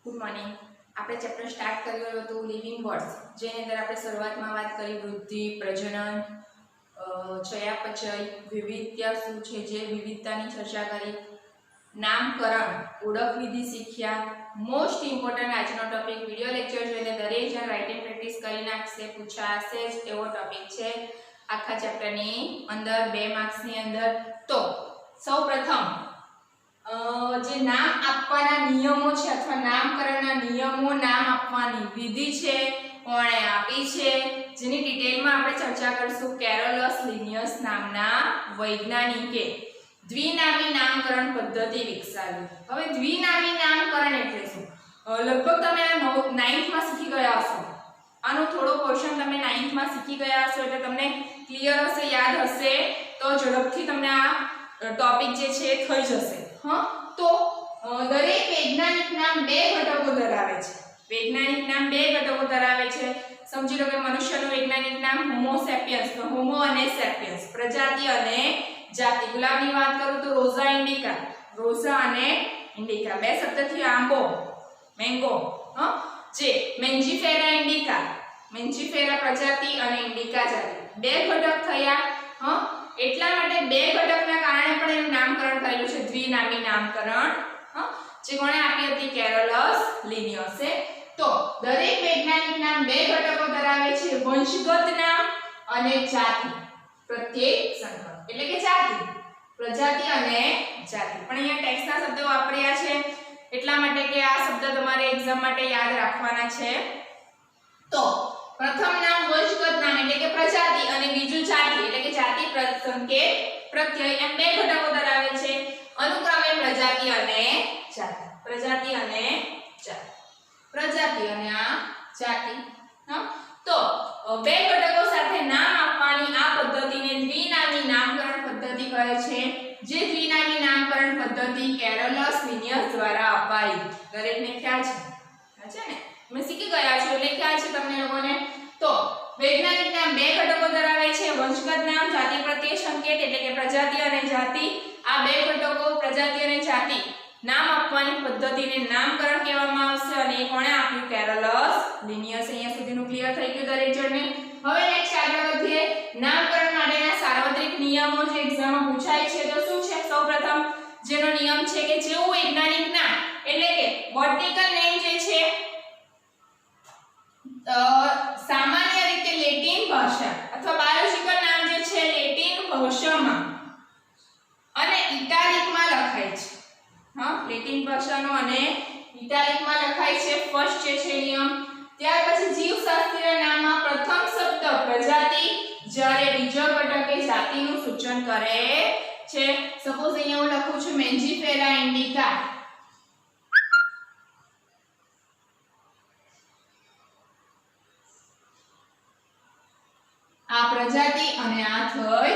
Good morning. આપણે chapter start કર્યું હતું લિવિંગ વર્ડ્સ, જેની અંદર આપણે શરૂઆતમાં વાત કરી વૃદ્ધિ, પ્રજનન, ચયાપચય, વિવિધતા શું છે, જે વિવિધતાની ચર્ચા કરી, નામકરણ, ઓળખ વિધિ શીખ્યા। મોસ્ટ ઇમ્પોર્ટન્ટ આજનો ટોપિક વિડિયો લેક્ચર જોઈને દરેક જણ રાઇટિંગ પ્રેક્ટિસ કરી નાખશે, પૂછાશે જ એવો ટોપિક છે આખા ચેપ્ટરની અંદર 2 માર્ક્સની અંદર। તો સૌપ્રથમ જે નામ આપવાના નિયમો છે અથવા નામકરણના નિયમો, નામ આપવાની વિધિ છે, કોણે આપી છે, જેની ડિટેલમાં આપણે ચર્ચા કરીશું। કેરોલસ લિનિયસ નામના વૈજ્ઞાનિકે દ્વિનામી નામકરણ પદ્ધતિ વિકસાવી। હવે દ્વિનામી નામકરણ એટલે શું? લગભગ તમે આ 9th માં શીખી ગયા હશો। આનો થોડો પોર્શન તમે 9th માં શીખી ગયા હશો એટલે તમને ક્લિયર હશે, યાદ હશે, તો ઝડપથી તમને આ ટોપિક જે છે થઈ જશે। તો દરેક વૈજ્ઞાનિક નામ 2 ઘટકો ધરાવે છે। વૈજ્ઞાનિક નામ 2 ઘટકો ધરાવે છે। સમજી લો કે મનુષ્યનું વૈજ્ઞાનિક નામ હોમો સેપિયન્સ, તો હોમો અને સેપિયન્સ, પ્રજાતિ અને જાતિ। ગુલાબની વાત કરું તો રોઝા ઇન્ડિકા, રોઝા અને ઇન્ડિકા, 2 શબ્દથી આંબો, મેંગો, જે મેન્જીફેરા ઇન્ડિકા, મેન્જીફેરા પ્રજાતિ અને ઇન્ડિકા જાતિ, 2 ઘટક થયા। એટલા માટે 2 ઘટકના કારણે પણ એનું નામકરણ થયેલું છે દ્વિનામી નામકરણ, જે કોણે આપી હતી? કેરોલસ લિનિયસે। તો દરેક વૈજ્ઞાનિક નામ 2 ઘટકો ધરાવે છે, વંશગત નામ અને જાતિ પ્રત્યેક સંકર, એટલે કે જાતિ, પ્રજાતિ અને જાતિ। પણ અહીંયા ટેક્સ્ટના શબ્દો વાપર્યા છે એટલા માટે કે આ શબ્દ તમારે એક્ઝામ માટે યાદ રાખવાના છે। તો પ્રથમ નામ વંશગત નામ એટલે કે પ્રજાતિ અને બીજું જાતિ એટલે કે જાતિ સંકેત પ્રત્યય, એમ 2 ઘટકો ધરાવે છે, અનુક્રમે પ્રજાતિ અને જાતિ, પ્રજાતિ અને જાતિ, પ્રજાતિ અને આ જાતિ। તો 2 ઘટકો સાથે નામ આપવાની આ પદ્ધતિને દ્વિનામી નામકરણ પદ્ધતિ કહે છે, જે દ્વિનામી નામકરણ પદ્ધતિ કેરોલસ લિનિયસ દ્વારા અપાઈ। દરેકને ખ્યાલ છે ને? તમે શીખી ગયા છો એટલે ખ્યાલ છે તમને લોકોને। તો વૈજ્ઞાનિક નામ 2 ઘટકો ધરાવે છે, વંશગત નામ, જાતિ પ્રત્યય સંકેત એટલે કે પ્રજાતિ અને જાતિ। આ 2 ઘટકો પ્રજાતિ અને જાતિ નામ આપવાની પદ્ધતિને નામકરણ કહેવામાં આવશે અને એ કોણે આપ્યું? Carolus Linnaeus. અહીંયા સુધીનું ક્લિયર થઈ ગયું દરેક જણને। હવે નેક્સ્ટ આગળ વધીએ। નામકરણ માટેના સાર્વત્રિક નિયમો જે એક્ઝામમાં પૂછાય છે તો શું છે? સૌપ્રથમ જેનો નિયમ છે કે જેવું વૈજ્ઞાનિક નામ એટલે કે બોટનિકલ નેમ જે છે સામાન્ય રીતે લેટિન ભાષા અથવા બાયોલોજીકલ નામ જે છે લેટિન ભાષામાં અને ઇટાલિકમાં લખાય છે। લેટિન ભાષાનો અને ઇટાલિકમાં લખાય છે, ફર્સ્ટ જે છે નિયમ। ત્યાર પછી જીવશાસ્ત્રીય નામમાં પ્રથમ શબ્દ પ્રજાતિ, જ્યારે બીજો ઘટક એ જાતિનું સૂચન કરે છે। સપોઝ અહીંયા હું લખું છું મેન્જીફેરા ઇન્ડિકા, આ પ્રજાતિ અને આ થઈ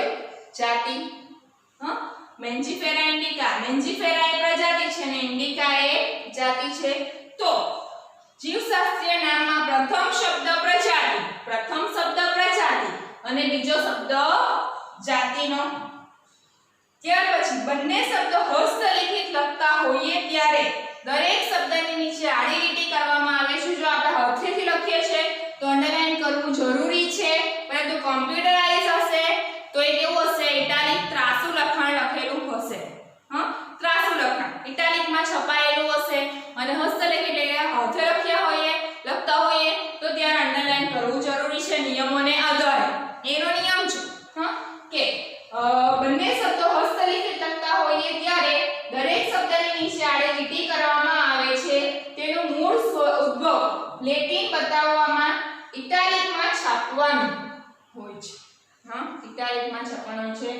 જાતિ। મેન્જીફેરા ઇન્ડિકા, મેન્જીફેરા એ પ્રજાતિ છે અને ઇન્ડિકા એ જાતિ છે। તો જીવશાસ્ત્રીય નામમાં પ્રથમ શબ્દ પ્રજાતિ, પ્રથમ શબ્દ પ્રજાતિ અને બીજો શબ્દ જાતિનો। ત્યાર પછી બંને શબ્દો હસ્તલિખિત લખતા હોઈએ ત્યારે દરેક શબ્દની નીચે આડી લીટી કરવામાં આવે છે। જો આપણે હાથેથી લખીએ છીએ તો અંડરલાઈન કરવું જરૂરી છે, પરંતુ કોમ્પ્યુટરાઇઝ હશે તો એ કેવું હશે? ઇટાલિક ત્રાસુ લખાણ લખેલું હશે। ત્રાસુ લખાણ ઇટાલિકમાં છપાયેલું હશે અને હસ્તલિખિત એટલે હાથે લખતા હોઈએ તો ત્યારે અંડરલાઈન કરવું જરૂરી છે નિયમોને આધારે। એનો નિયમ છે કે બંને શબ્દો હસ્તલિખિત લખતા હોઈએ ત્યારે દરેક શબ્દની નીચે આડી લીટી કરવામાં આવે છે। તેનું મૂળ ઉદ્ભવ લેટિન બતાવવામાં ઇટાલિકમાં છાપવાનું હોય છે। ઇટાલિકમાં છાપવાનું છે,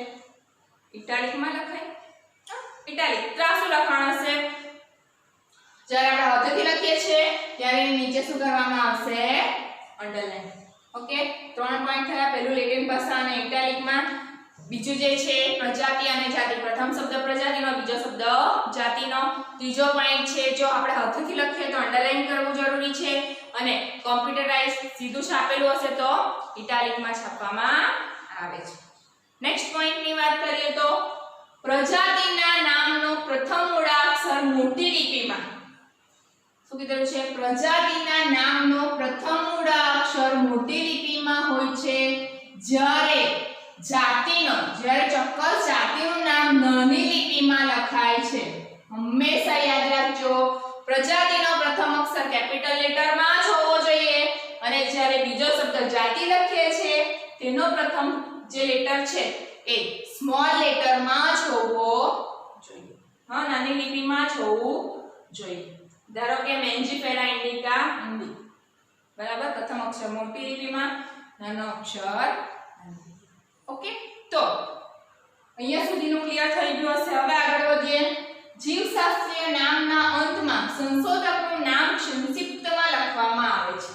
ઇટાલિકમાં લખાય, ઇટાલિક ત્રાસુ લખાણ હશે। જ્યારે આપણે હાથેથી લખીએ છીએ ત્યારે એની નીચે શું કરવામાં આવશે? અંડરલાઈન। ઓકે, 3 પોઈન્ટ થયા। પહેલું લેટિન ભાષા અને ઇટાલિકમાં, બીજું જે છે પ્રજાતિ અને જાતિ, પ્રથમ શબ્દ પ્રજાતિનો, બીજો શબ્દ જાતિનો। ત્રીજો પોઈન્ટ છે જો આપણે હાથેથી લખીએ તો અંડરલાઈન કરવું જરૂરી છે અને કોમ્પ્યુટરાઇઝ સીધું છાપેલું હશે તો ઇટાલિકમાં છાપવામાં આવે છે। નેક્સ્ટ પોઈન્ટની વાત કરીએ તો પ્રજાતિના નામનો પ્રથમ મૂળાક્ષર મોટી લિપિમાં શું કીધેલું છે? પ્રજાતિના નામનો પ્રથમ મૂળાક્ષર મોટી લિપિમાં હોય છે, જ્યારે ચોક્કસ જાતિનું નામ નાની લિપિમાં લખાય છે. હંમેશા યાદ રાખજો, પ્રજાતિનો પ્રથમ અક્ષર કેપિટલ લેટરમાં જ હોવો જોઈએ અને જ્યારે બીજો શબ્દ જાતિ લખીએ છીએ તેનો પ્રથમ જે લેટર છે એ સ્મોલ લેટરમાં જ હોવો જોઈએ. હા, નાની લિપિમાં જ હોવું જોઈએ. ધારો કે મેન્જીફેરા ઇન્ડિકા ઇન્ડી, બરાબર, પ્રથમ અક્ષર મોટી લિપિમાં, નાનો અક્ષર. ઓકે, તો અહીંયા સુધીનું ક્લિયર થઈ ગયું હશે. હવે આગળ વધીએ. જીવશાસ્ત્રીય નામના અંતમાં સંશોધકનું નામ સંક્ષિપ્તમાં લખવામાં આવે છે.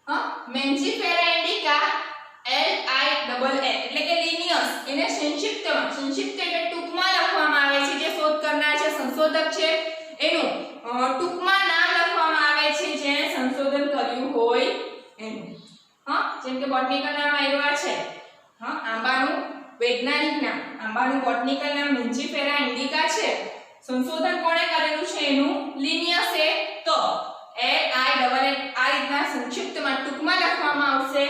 હા, મેન્જીફેરા ઇન્ડિકા LINN એટલે કે લિનિયસ, એને સંક્ષિપ્ત એટલે ટૂંકમાં લખવામાં આવે છે. જે શોધ કરનાર છે, સંશોધક છે, એનું ટૂંકમાં નામ લખવામાં આવે છે જેણે સંશોધન કર્યું હોય એનું. હા, જેમ કે બોટનિકલ નામ આવ્યા છે. હા, આંબાનું વૈજ્ઞાનિક નામ, આંબાનું બોટનિકલ નામ મેન્જીફેરા ઇન્ડિકા છે. સંશોધન કોણે કરેલું છે એનું? લિનિયસે. તો LINN આ રીતના સંક્ષિપ્તમાં ટૂંકમાં લખવામાં આવશે,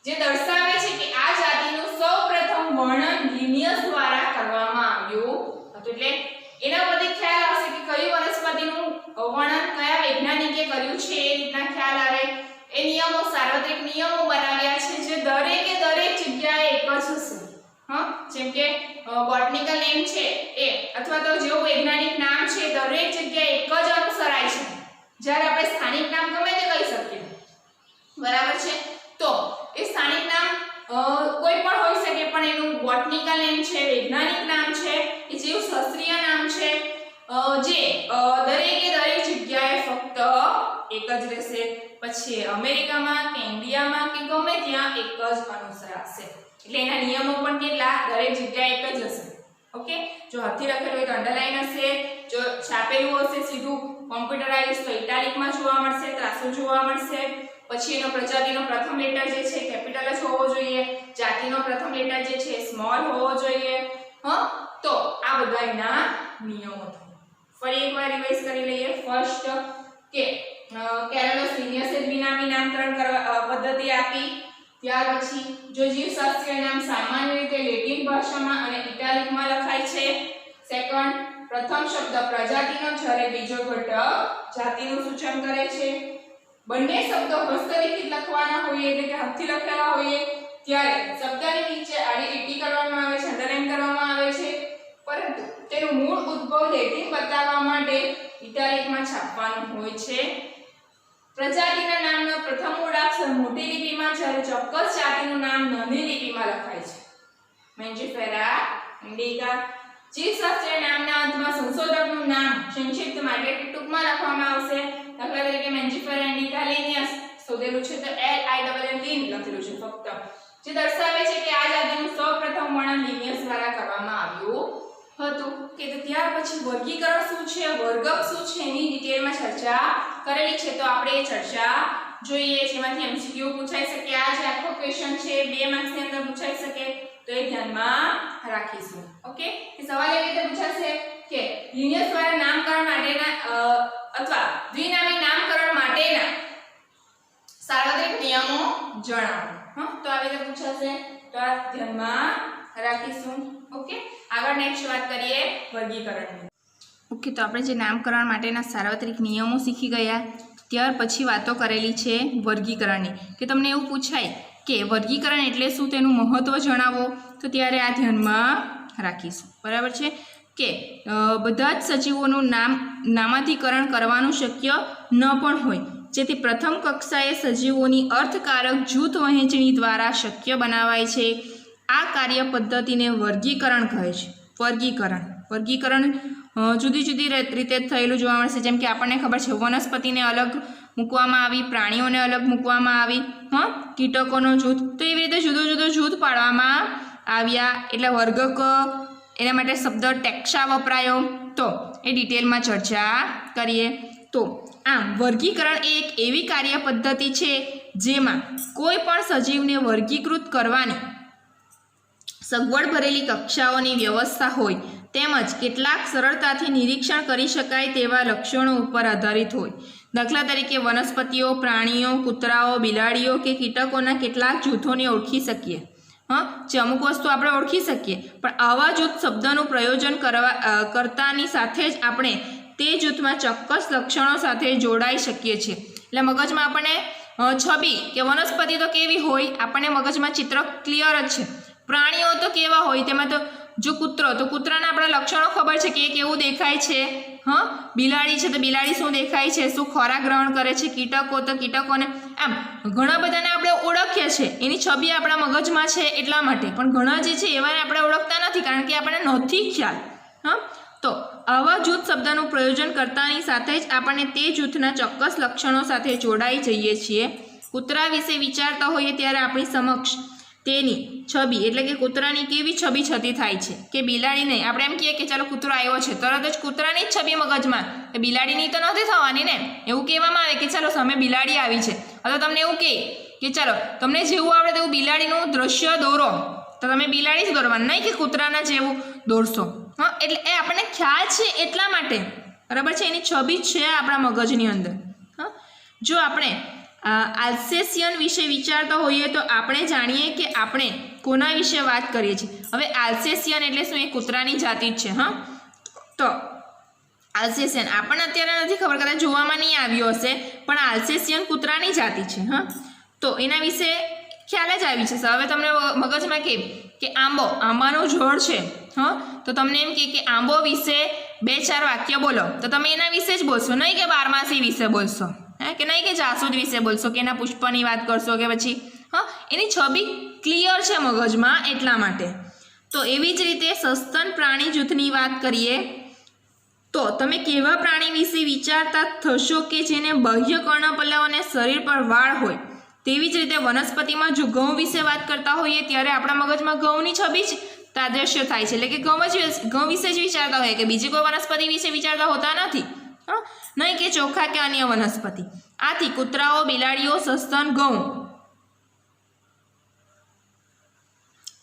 જે દર્શાવે છે કે આ જાતિનું સૌપ્રથમ વર્ણન લિનિયસ દ્વારા કરવામાં આવ્યું હતું. એટલે એના પરથી ખ્યાલ આવશે કે કઈ વનસ્પતિનું વર્ણન કયા વૈજ્ઞાનિકે કર્યું છે, એ રીતના ખ્યાલ આવે. એ નિયમો, સાર્વત્રિક નિયમો બનાવ્યા છે જે દરેક જગ્યાએ એક જ હશે. હા, જેમ કે બોટનિકલ નેમ છે એ અથવા તો જેવું વૈજ્ઞાનિક નામ છે દરેક જગ્યાએ એક જ અનુસરાય છે, જ્યારે આપણે સ્થાનિક નામ ગમે તે કહી શકીએ. બરાબર છે? તો એ સ્થાનિક નામ કોઈ પણ હોઈ શકે, પણ એનું બોટનિકલ નેમ છે, વૈજ્ઞાનિક નામ છે, એ જીવશાસ્ત્રીય નામ છે, જે દરેક જગ્યાએ ફક્ત એક જ રહેશે. પછી અમેરિકામાં કે ઇન્ડિયામાં કે ગમે ત્યાં એક જ અનુસરાશે. એટલે એના નિયમો પણ કેટલા? દરેક જગ્યાએ એક જ હશે. ઓકે, જો હાથથી લખેલું હોય તો અંડરલાઈન હશે, જો છાપેલું હશે સીધું કોમ્પ્યુટરાઇઝ તો ઇટાલિકમાં જોવા મળશે, ત્રાસુ જોવા મળશે. પછી એનો પ્રજાતિનો પ્રથમ લેટર જે છે કેપિટલ જ હોવો જોઈએ, જાતિનો પ્રથમ લેટર જે છે સ્મોલ હોવો જોઈએ. હા, તો આ બધા એના નિયમો થયા. ફરી એકવાર રિવાઇઝ કરી લઈએ. ફર્સ્ટ કે કેરોલસ લિનિયસે દ્વિનામી નામકરણ પદ્ધતિ આપી. ત્યાર પછી જો જીવશાસ્ત્રીય નામ સામાન્ય રીતે લેટિન ભાષામાં અને ઇટાલિકમાં લખાય છે. સેકન્ડ, પ્રથમ શબ્દ પ્રજાતિનો, જ્યારે બીજો ઘટક જાતિનું સૂચન કરે છે. બંને શબ્દો હસ્તલિખિત લખવાના હોઈએ એટલે કે હાથથી લખેલા હોઈએ ત્યારે શબ્દની નીચે આડી લીટી કરવામાં આવે છે, અંડરલાઈન કરવામાં આવે છે, પરંતુ તેનું મૂળ ઉદ્ભવ લેટિન બતાવવા માટે ઇટાલિકમાં છાપવાનું હોય છે. પ્રજાતિના નામનો પ્રથમ મૂળાક્ષર મોટી લિપિમાં, જ્યારે ચોક્કસ જાતિનું નામ નાની લિપિમાં લખાય છે. મેન્જીફેરા ઇન્ડિકા. જીવશાસ્ત્રીય નામના અંતમાં સંશોધકનું નામ સંક્ષિપ્તમાં એટલે ટૂંકમાં લખવામાં આવશે. દાખલા તરીકે મેન્જીફેરા ઇન્ડિકા લિનિયસ શોધેલું છે તો LINN લખેલું છે ફક્ત, જે દર્શાવે છે કે આ જાતિનું સૌપ્રથમ વર્ણન લિનિયસ દ્વારા કરવામાં આવ્યું હતું. કે તો ત્યાર પછી વર્ગીકરણ શું છે, વર્ગક શું છે એની ડિટેલમાં ચર્ચા કરેલી છે, તો આપણે એ ચર્ચા જોઈએ. જેમાંથી MCQ પૂછાઈ શકે. આ જે આખો ક્વેશ્ચન છે 2 માર્ક્સની અંદર પૂછાઈ શકે, તો એ ધ્યાનમાં રાખીશું. ઓકે, એ સવાલ એવી રીતે પૂછાશે કે લિનિયસ દ્વારા નામકરણ માટેના અથવા દ્વિનામી નામકરણ માટેના સાર્વત્રિક નિયમો જણાવો. હા, તો આવી રીતે પૂછાશે, તો આ ધ્યાનમાં રાખીશું. ઓકે, આગળ નેક્સ્ટ વાત કરીએ વર્ગીકરણની. ઓકે, તો આપણે જે નામકરણ માટેના સાર્વત્રિક નિયમો શીખી ગયા, ત્યાર પછી વાતો કરેલી છે વર્ગીકરણની. કે તમને એવું પૂછાય કે વર્ગીકરણ એટલે શું, તેનું મહત્વ જણાવો, તો ત્યારે આ ધ્યાનમાં રાખીશું. બરાબર છે કે બધા જ સજીવોનું નામાધિકરણ કરવાનું શક્ય ન પણ હોય, જેથી પ્રથમ કક્ષાએ સજીવોની અર્થકારક જૂથ વહેંચણી દ્વારા શક્ય બનાવાય છે. આ કાર્ય પદ્ધતિને વર્ગીકરણ કહે છે. વર્ગીકરણ જુદી જુદી રીતે થયેલું જોવા મળશે. જેમ કે આપણને ખબર છે વનસ્પતિને અલગ મૂકવામાં આવી, પ્રાણીઓને અલગ મૂકવામાં આવી, હા, કીટકોનો જૂથ, તો એવી રીતે જુદો જૂથ પાડવામાં આવ્યા. એટલે વર્ગક, એના માટે શબ્દ ટેક્સા વપરાયો. તો એ ડિટેલમાં ચર્ચા કરીએ. તો આમ વર્ગીકરણ એ એક એવી કાર્ય પદ્ધતિ છે જેમાં કોઈ પણ સજીવને વર્ગીકૃત કરવાની સગવડ ભરેલી કક્ષાઓની વ્યવસ્થા હોય તેમજ કેટલાક સરળતાથી નિરીક્ષણ કરી શકાય તેવા લક્ષણો ઉપર આધારિત હોય. દાખલા તરીકે વનસ્પતિઓ, પ્રાણીઓ, કૂતરાઓ, બિલાડીઓ કે કીટકોના કેટલાક જૂથોને ઓળખી શકીએ. જે અમુક વસ્તુ આપણે ઓળખી શકીએ, પણ આવા જૂથ શબ્દનું પ્રયોજન કરતાની સાથે જ આપણે તે જૂથમાં ચોક્કસ લક્ષણો સાથે જોડાઈ શકીએ છીએ. એટલે મગજમાં આપણને છબી કે વનસ્પતિ તો કેવી હોય, આપણને મગજમાં ચિત્ર ક્લિયર જ છે. પ્રાણીઓ તો કેવા હોય, તેમાં તો જો કૂતરો, તો કૂતરાના આપણે લક્ષણો ખબર છે કે એ કેવું દેખાય છે. બિલાડી છે તો બિલાડી શું દેખાય છે, શું ખોરાક ગ્રહણ કરે છે. કીટકો તો કીટકોને, આમ ઘણા બધાને આપણે ઓળખીએ છીએ, એની છબી આપણા મગજમાં છે એટલા માટે. પણ ઘણા જે છે એવાને આપણે ઓળખતા નથી, કારણ કે આપણને નથી ખ્યાલ. તો આવા જૂથ શબ્દનું પ્રયોજન કરતાની સાથે જ આપણને તે જૂથના ચોક્કસ લક્ષણો સાથે જોડાઈ જઈએ છીએ. કૂતરા વિશે વિચારતા હોઈએ ત્યારે આપણી સમક્ષ તેની છબી એટલે કે કૂતરાની કેવી છબી છતી થાય છે કે બિલાડી નહીં. આપણે એમ કહીએ કે ચાલો કૂતરો આવ્યો છે, તરત જ કૂતરાની જ છબી મગજમાં, કે બિલાડીની તો નથી થવાની ને. એવું કહેવામાં આવે કે ચાલો સામે બિલાડી આવી છે, અથવા તમને એવું કહે કે ચાલો તમને જેવું આવડે તેવું બિલાડીનું દ્રશ્ય દોરો, તો તમે બિલાડી જ દોરવાનું, નહીં કે કૂતરાના જેવું દોરશો. એટલે એ આપણને ખ્યાલ છે એટલા માટે, બરાબર છે, એની છબી છે આપણા મગજની અંદર. જો આપણે આલ્સેશિયન વિશે વિચારતા હોઈએ તો આપણે જાણીએ કે આપણે કોના વિશે વાત કરીએ છીએ. હવે આલ્સેશિયન એટલે શું? એ કૂતરાની જાતિ જ છે. તો આલ્સેશિયન આપણને અત્યારે નથી ખબર, કદાચ જોવામાં નહીં આવ્યો હશે, પણ આલ્સેશિયન કૂતરાની જાતિ છે. તો એના વિશે ખ્યાલ જ આવી છે. હવે તમને મગજમાં કે આંબાનું ઝાડ છે, તો તમને એમ કે આંબો વિશે 2-4 વાક્ય બોલો, તો તમે એના વિશે જ બોલશો, નહીં કે બારમાસી વિશે બોલશો, કે નહીં કે જાસૂદ વિશે બોલશો, કે એના પુષ્પની વાત કરશો, કે પછી એની છબી ક્લિયર છે મગજમાં એટલા માટે. તો એવી જ રીતે સસ્તન પ્રાણી જૂથની વાત કરીએ તો તમે કેવા પ્રાણી વિશે વિચારતા થશો કે જેને બાહ્ય કર્ણપલ્લવ અને શરીર પર વાળ હોય. તેવી જ રીતે વનસ્પતિમાં જો ઘઉં વિશે વાત કરતા હોઈએ ત્યારે આપણા મગજમાં ઘઉંની છબી જ તાદ્રશ્ય થાય છે, એટલે કે ઘઉં વિશે જ વિચારતા હોઈએ, કે બીજી કોઈ વનસ્પતિ વિશે વિચારતા હોતા નથી, નહીં કે ચોખા કે અન્ય વનસ્પતિ. આથી કૂતરાઓ, બિલાડીઓ, સસ્તન, ઘઉં,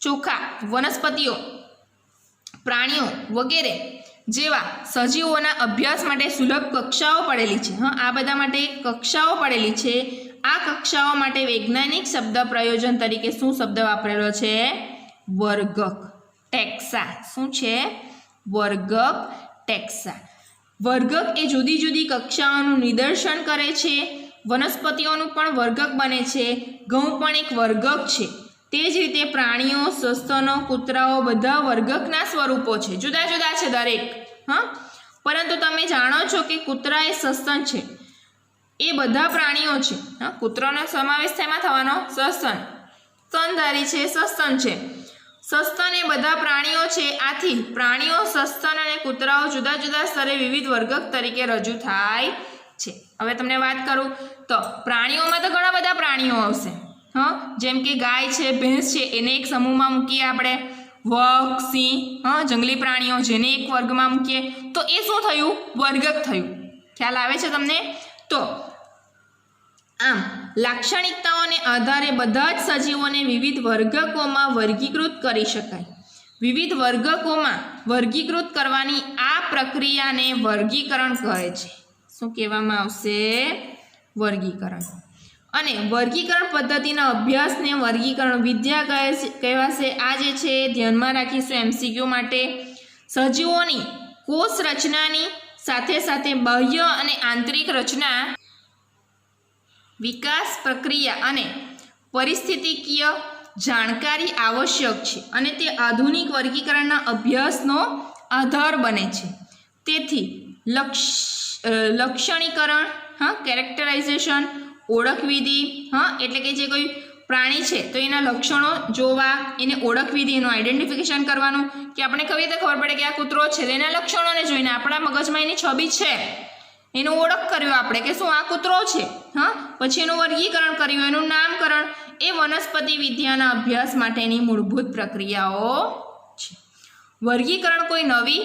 ચોખા, વનસ્પતિઓ, પ્રાણીઓ વગેરે જેવા સજીવોના અભ્યાસ માટે સુલભ કક્ષાઓ પડેલી છે. આ બધા માટે કક્ષાઓ પડેલી છે. આ કક્ષાઓ માટે વૈજ્ઞાનિક શબ્દ પ્રયોજન તરીકે શું શબ્દ વાપરેલો છે? વર્ગક, ટેક્સા. શું છે? વર્ગક, ટેક્સા. વર્ગક એ જુદી જુદી કક્ષાઓનું નિદર્શન કરે છે. વનસ્પતિઓનું પણ વર્ગક બને છે. ઘઉં પણ એક વર્ગક છે. તે જ રીતે પ્રાણીઓ, સસ્તનો, કૂતરાઓ બધા વર્ગકના સ્વરૂપો છે, જુદા જુદા છે દરેક. પરંતુ તમે જાણો છો કે કૂતરા એ સસ્તન છે, એ બધા પ્રાણીઓ છે. કૂતરાનો સમાવેશ તેમાં થવાનો, સસ્તન, સ્તનધારી છે, સસ્તન છે. સસ્તન એ બધા પ્રાણીઓ છે. આથી પ્રાણીઓ, સસ્તન અને કૂતરાઓ જુદા જુદા સ્તરે વિવિધ વર્ગક તરીકે રજૂ થાય છે. હવે તમને વાત કરું તો પ્રાણીઓમાં તો ઘણા બધા પ્રાણીઓ આવશે. જેમ કે ગાય છે, ભેંસ છે, એને એક સમૂહમાં મૂકીએ આપણે. વાઘ, સિંહ, જંગલી પ્રાણીઓ જેને એક વર્ગમાં મૂકીએ તો એ શું થયું? વર્ગક થયું. ખ્યાલ આવે છે તમને? તો આમ લાક્ષણિકતાઓને આધારે બધા જ સજીવોને વિવિધ વર્ગકોમાં વર્ગીકૃત કરી શકાય. વિવિધ વર્ગકોમાં વર્ગીકૃત કરવાની આ પ્રક્રિયાને વર્ગીકરણ કહે છે. શું કહેવામાં આવશે? વર્ગીકરણ. અને વર્ગીકરણ પદ્ધતિના અભ્યાસને વર્ગીકરણ વિદ્યા કહેવાશે. આ જે છે ધ્યાનમાં રાખીશું એમસીક્યુ માટે. સજીવોની કોષ રચનાની સાથે સાથે બાહ્ય અને આંતરિક રચના, વિકાસ પ્રક્રિયા અને પરિસ્થિતિકીય જાણકારી આવશ્યક છે અને તે આધુનિક વર્ગીકરણના અભ્યાસનો આધાર બને છે. તેથી લક્ષણીકરણ, કેરેક્ટરાઇઝેશન, ઓળખવિધિ, એટલે કે જે કોઈ પ્રાણી છે તો એના લક્ષણો જોવા, એને ઓળખવિધિ, એનું આઈડેન્ટિફિકેશન કરવાનું, કે આપણે કહીએ તો ખબર પડે કે આ કૂતરો છે, એના લક્ષણોને જોઈને આપણા મગજમાં એની છબી છે, એનું ઓળખ કર્યું આપણે કે શું આ કૂતરો છે. પછી એનું વર્ગીકરણ કર્યું, એનું નામકરણ. એ વનસ્પતિ વિદ્યાના અભ્યાસ માટેની મૂળભૂત પ્રક્રિયાઓ છે. વર્ગીકરણ કોઈ નવી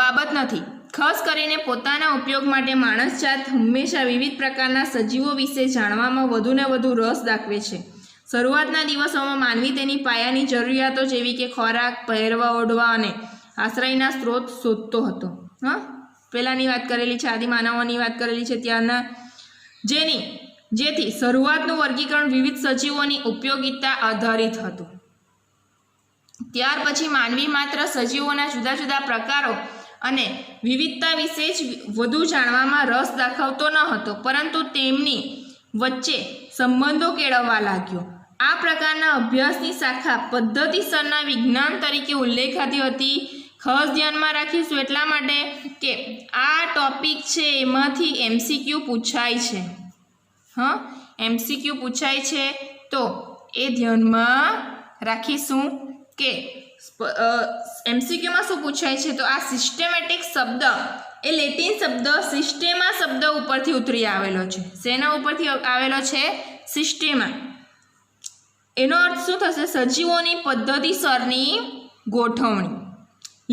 બાબત નથી. ખાસ કરીને પોતાના ઉપયોગ માટે માણસ જાત હંમેશા વિવિધ પ્રકારના સજીવો વિશે જાણવામાં વધુને વધુ રસ દાખવે છે. શરૂઆતના દિવસોમાં માનવી તેની પાયાની જરૂરિયાતો જેવી કે ખોરાક, પહેરવા, ઓઢવા અને આશ્રયના સ્ત્રોત શોધતો હતો. હા, પહેલાંની વાત કરેલી છે, આદિમાનવોની વાત કરેલી છે ત્યારના, જેથી શરૂઆતનું વર્ગીકરણ વિવિધ સજીવોની ઉપયોગિતા આધારિત હતું. ત્યાર પછી માનવી માત્ર સજીવોના જુદા જુદા પ્રકારો અને વિવિધતા વિશે જ વધુ જાણવામાં રસ દાખવતો ન હતો, પરંતુ તેમની વચ્ચે સંબંધો કેળવવા લાગ્યો. આ પ્રકારના અભ્યાસની શાખા પદ્ધતિસરના વિજ્ઞાન તરીકે ઉલ્લેખાતી હતી. ખાસ ધ્યાનમાં રાખીશું એટલા માટે કે આ ટોપિક છે એમાંથી MCQ પૂછાય છે. હા, MCQ પૂછાય છે તો એ ધ્યાનમાં રાખીશું કે MCQમાં શું પૂછાય છે. તો આ સિસ્ટેમેટિક શબ્દ એ લેટિન શબ્દ સિસ્ટેમા શબ્દ ઉપરથી ઉતરી આવેલો છે. શેના ઉપરથી આવેલો છે? સિસ્ટેમા. એનો અર્થ શું થશે? સજીવોની પદ્ધતિસરની ગોઠવણી.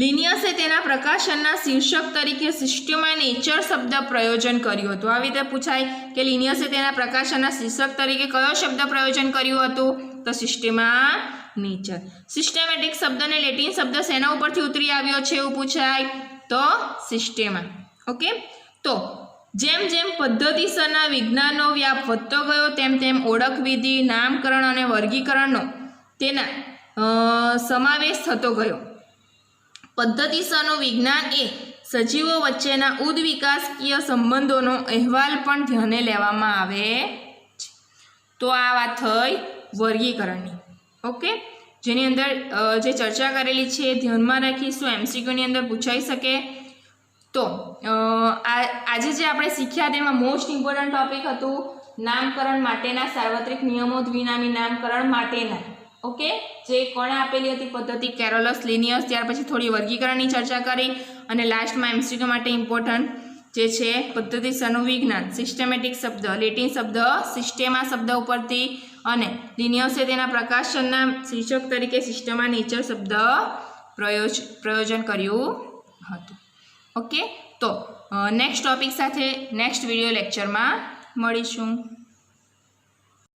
લિનિયસે તેના પ્રકાશનના શીર્ષક તરીકે સિસ્ટેમા નેચર શબ્દ પ્રયોજન કર્યું હતું. આવી રીતે પૂછાય કે લિનિયસે તેના પ્રકાશનના શીર્ષક તરીકે કયો શબ્દ પ્રયોજન કર્યું હતું? તો સિસ્ટેમા નેચર. સિસ્ટેમેટિક શબ્દને લેટિન શબ્દ શેના ઉપરથી ઉતરી આવ્યો છે એવું પૂછાય તો સિસ્ટેમા. ઓકે, તો જેમ જેમ પદ્ધતિસરના વિજ્ઞાનનો વ્યાપ વધતો ગયો તેમ તેમ ઓળખ વિધિ, નામકરણ અને વર્ગીકરણનો તેના સમાવેશ થતો ગયો. પદ્ધતિસરનું વિજ્ઞાન એ સજીવો વચ્ચેના ઉદ્વિકાસકીય સંબંધોનો અહેવાલ પણ ધ્યાને લેવામાં આવે છે. તો આ વાત થઈ વર્ગીકરણની. ઓકે, જેની અંદર જે ચર્ચા કરેલી છે એ ધ્યાનમાં રાખીશું. MCQની અંદર પૂછાઈ શકે. તો આજે જે આપણે શીખ્યા તેમાં મોસ્ટ ઇમ્પોર્ટન્ટ ટોપિક હતું નામકરણ માટેના સાર્વત્રિક નિયમો, દ્વિનામી નામકરણ માટેના. ઓકે, જે કોણે આપેલી હતી પદ્ધતિ? Carolus Linnaeus. ત્યાર પછી થોડી વર્ગીકરણની ચર્ચા કરી અને લાસ્ટમાં MCQ માટે ઇમ્પોર્ટન્ટ જે છે પદ્ધતિસરનું વિજ્ઞાન, સિસ્ટેમેટિક શબ્દ લેટિન શબ્દ સિસ્ટેમા શબ્દ ઉપરથી, અને લિનિયસે તેના પ્રકાશનના શીર્ષક તરીકે સિસ્ટેમા નેચર શબ્દ પ્રયોજન કર્યું હતું. ઓકે, તો નેક્સ્ટ ટોપિક સાથે નેક્સ્ટ વિડીયો લેક્ચરમાં મળીશું.